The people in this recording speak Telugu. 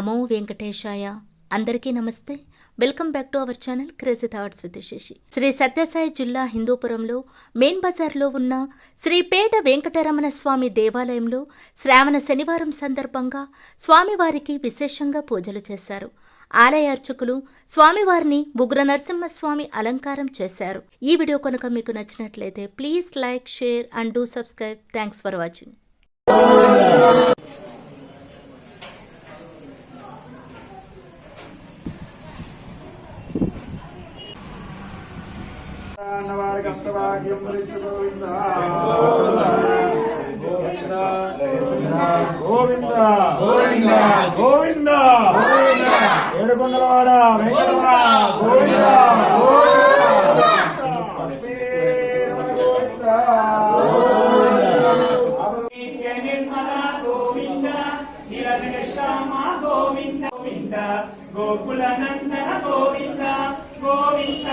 నమో వెంకటేశాయ. అందరికీ నమస్తే. Welcome back to our channel crazy thoughts with Shashi. Shri Sathya Sai జిల్లా హిందూపురంలో మెయిన్ బజార్లో ఉన్న శ్రీపేట వెంకటరమణ స్వామి దేవాలయంలో శ్రావణ శనివారం సందర్భంగా స్వామివారికి విశేషంగా పూజలు చేశారు. ఆలయ అర్చకులు స్వామివారిని ఉగ్ర నరసింహస్వామి అలంకారం చేశారు. ఈ వీడియో కనుక మీకు నచ్చినట్లయితే please like, share and do subscribe. Thanks for watching. Govinda Govinda Edukondalavada Venkataramana Govinda గోకులనందన Govinda Govinda